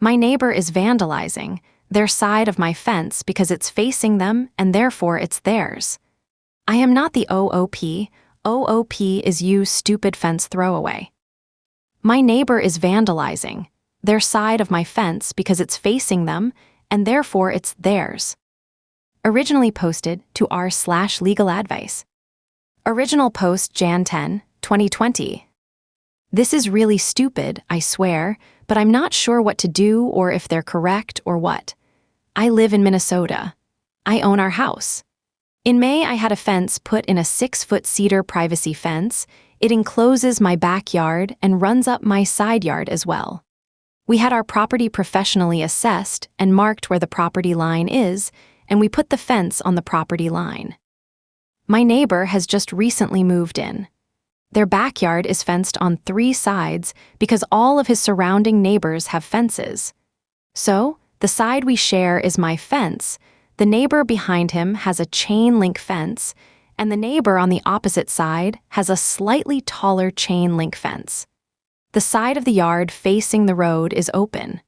My neighbor is vandalizing their side of my fence because it's facing them and therefore it's theirs. I am not the OOP. OOP is you stupid fence throwaway. My neighbor is vandalizing their side of my fence because it's facing them and therefore it's theirs. Originally posted to r/legal advice. Original post Jan 10, 2020. This is really stupid, I swear, but I'm not sure what to do or if they're correct or what. I live in Minnesota. I own our house. In May, I had a fence put in, a 6-foot cedar privacy fence. It encloses my backyard and runs up my side yard as well. We had our property professionally assessed and marked where the property line is, and we put the fence on the property line. My neighbor has just recently moved in. Their backyard is fenced on 3 sides because all of his surrounding neighbors have fences. So, the side we share is my fence, the neighbor behind him has a chain link fence, and the neighbor on the opposite side has a slightly taller chain link fence. The side of the yard facing the road is open.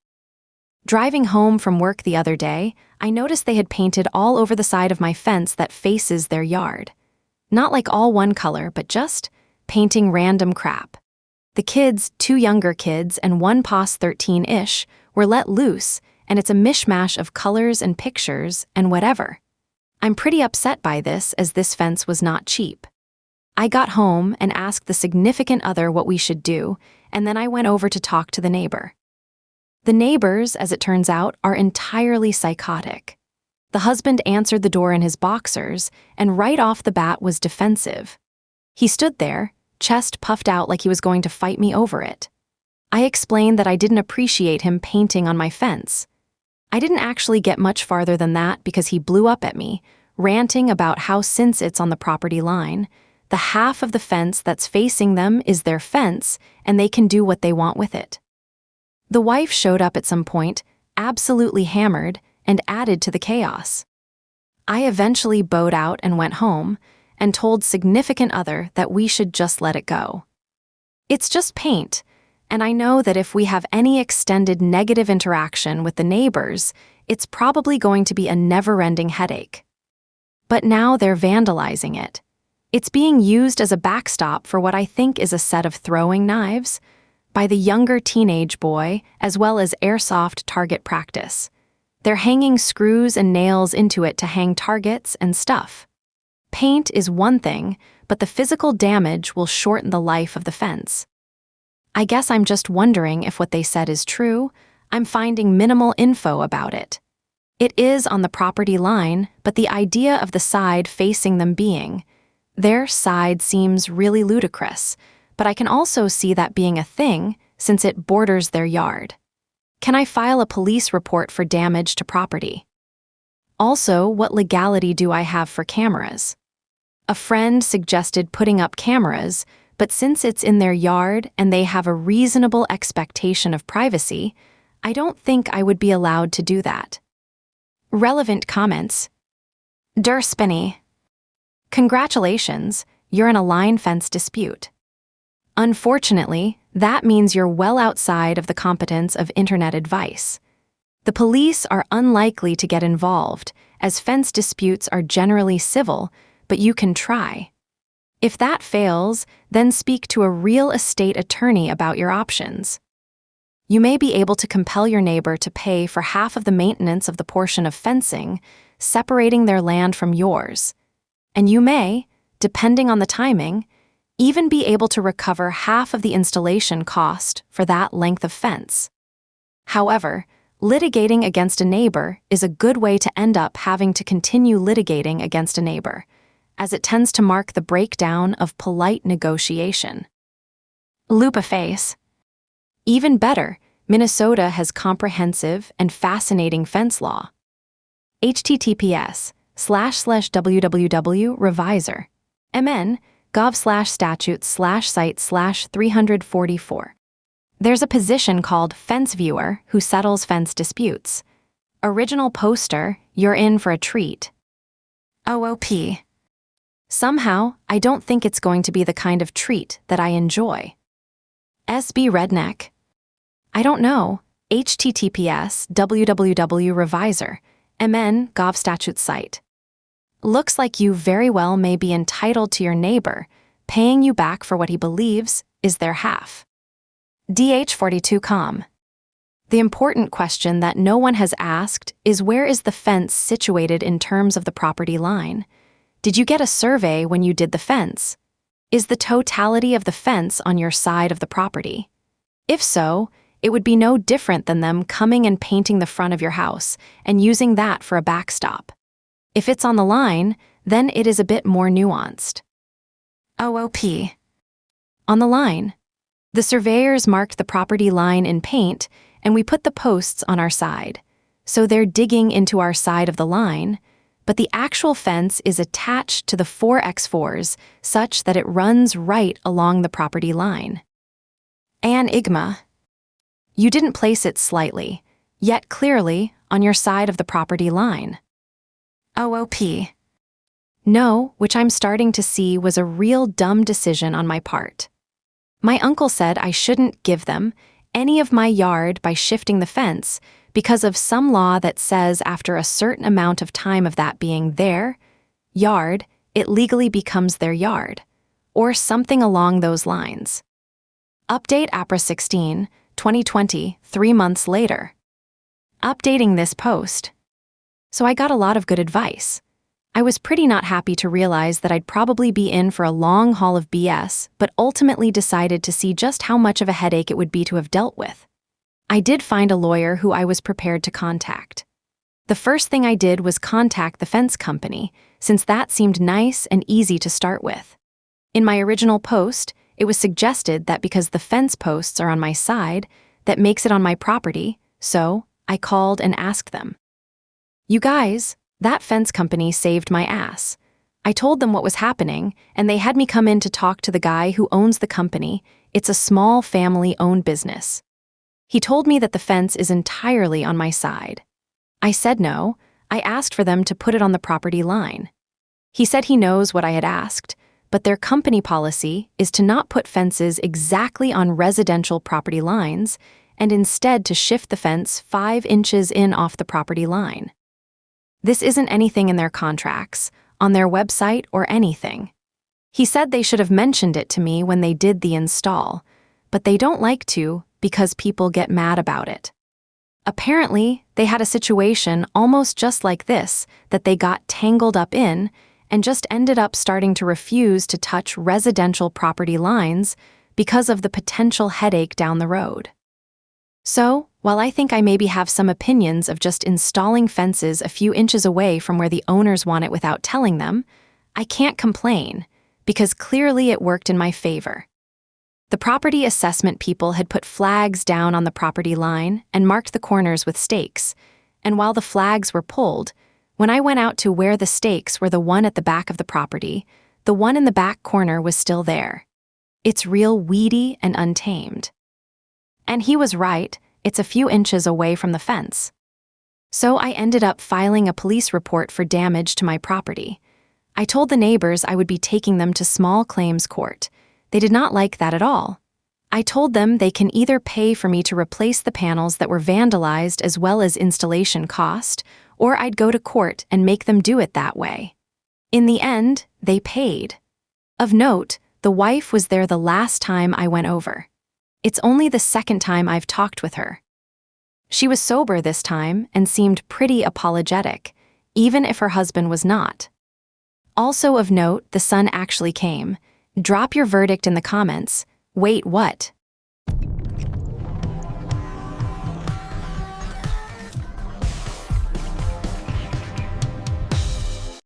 Driving home from work the other day, I noticed they had painted all over the side of my fence that faces their yard. Not like all one color, but just painting random crap. The kids, 2 younger kids and one past 13-ish, were let loose, and it's a mishmash of colors and pictures and whatever. I'm pretty upset by this, as this fence was not cheap. I got home and asked the significant other what we should do, and then I went over to talk to the neighbor. The neighbors, as it turns out, are entirely psychotic. The husband answered the door in his boxers and right off the bat was defensive. He stood there, chest puffed out like he was going to fight me over it. I explained that I didn't appreciate him painting on my fence. I didn't actually get much farther than that because he blew up at me, ranting about how since it's on the property line, the half of the fence that's facing them is their fence and they can do what they want with it. The wife showed up at some point, absolutely hammered, and added to the chaos. I eventually bowed out and went home, and told significant other that we should just let it go. It's just paint, and I know that if we have any extended negative interaction with the neighbors, it's probably going to be a never-ending headache. But now they're vandalizing it. It's being used as a backstop for what I think is a set of throwing knives by the younger teenage boy, as well as airsoft target practice. They're hanging screws and nails into it to hang targets and stuff. Paint is one thing, but the physical damage will shorten the life of the fence. I guess I'm just wondering if what they said is true. I'm finding minimal info about it. It is on the property line, but the idea of the side facing them being their side seems really ludicrous, but I can also see that being a thing since it borders their yard. Can I file a police report for damage to property? Also, what legality do I have for cameras? A friend suggested putting up cameras, but since it's in their yard and they have a reasonable expectation of privacy, I don't think I would be allowed to do that. Relevant comments. Der Spinny. Congratulations, you're in a line fence dispute. Unfortunately, that means you're well outside of the competence of internet advice. The police are unlikely to get involved, as fence disputes are generally civil, but you can try. If that fails, then speak to a real estate attorney about your options. You may be able to compel your neighbor to pay for half of the maintenance of the portion of fencing, separating their land from yours. And you may, depending on the timing, even be able to recover half of the installation cost for that length of fence. However, litigating against a neighbor is a good way to end up having to continue litigating against a neighbor, as it tends to mark the breakdown of polite negotiation. Loop a face. Even better, Minnesota has comprehensive and fascinating fence law. https://www.revisor. mn gov/statutes/site/344. There's a position called Fence Viewer who settles fence disputes. Original poster, you're in for a treat. OOP. Somehow, I don't think it's going to be the kind of treat that I enjoy. SB Redneck. I don't know. https www.revisor mn gov statute site. Looks like you very well may be entitled to your neighbor, paying you back for what he believes is their half. DH42com. The important question that no one has asked is, where is the fence situated in terms of the property line? Did you get a survey when you did the fence? Is the totality of the fence on your side of the property? If so, it would be no different than them coming and painting the front of your house and using that for a backstop. If it's on the line, then it is a bit more nuanced. OOP. On the line. The surveyors marked the property line in paint, and we put the posts on our side. So they're digging into our side of the line, but the actual fence is attached to the 4x4s such that it runs right along the property line. Enigma. You didn't place it slightly, yet clearly on your side of the property line. OOP. No, which I'm starting to see was a real dumb decision on my part. My uncle said I shouldn't give them any of my yard by shifting the fence because of some law that says after a certain amount of time of that being their yard, it legally becomes their yard, or something along those lines. Update APRA 16, 2020, 3 months later. Updating this post. So I got a lot of good advice. I was pretty not happy to realize that I'd probably be in for a long haul of BS, but ultimately decided to see just how much of a headache it would be to have dealt with. I did find a lawyer who I was prepared to contact. The first thing I did was contact the fence company, since that seemed nice and easy to start with. In my original post, it was suggested that because the fence posts are on my side, that makes it on my property, so I called and asked them. You guys, that fence company saved my ass. I told them what was happening, and they had me come in to talk to the guy who owns the company. It's a small family-owned business. He told me that the fence is entirely on my side. I said no. I asked for them to put it on the property line. He said he knows what I had asked, but their company policy is to not put fences exactly on residential property lines and instead to shift the fence 5 inches in off the property line. This isn't anything in their contracts, on their website, or anything. He said they should have mentioned it to me when they did the install, but they don't like to because people get mad about it. Apparently, they had a situation almost just like this that they got tangled up in and just ended up starting to refuse to touch residential property lines because of the potential headache down the road. So, while I think I maybe have some opinions of just installing fences a few inches away from where the owners want it without telling them, I can't complain, because clearly it worked in my favor. The property assessment people had put flags down on the property line and marked the corners with stakes, and while the flags were pulled, when I went out to where the stakes were the one at the back of the property, the one in the back corner was still there. It's real weedy and untamed. And he was right, it's a few inches away from the fence. So I ended up filing a police report for damage to my property. I told the neighbors I would be taking them to small claims court. They did not like that at all. I told them they can either pay for me to replace the panels that were vandalized as well as installation cost, or I'd go to court and make them do it that way. In the end, they paid. Of note, the wife was there the last time I went over. It's only the second time I've talked with her. She was sober this time and seemed pretty apologetic, even if her husband was not. Also of note, the son actually came. Drop your verdict in the comments. Wait, what?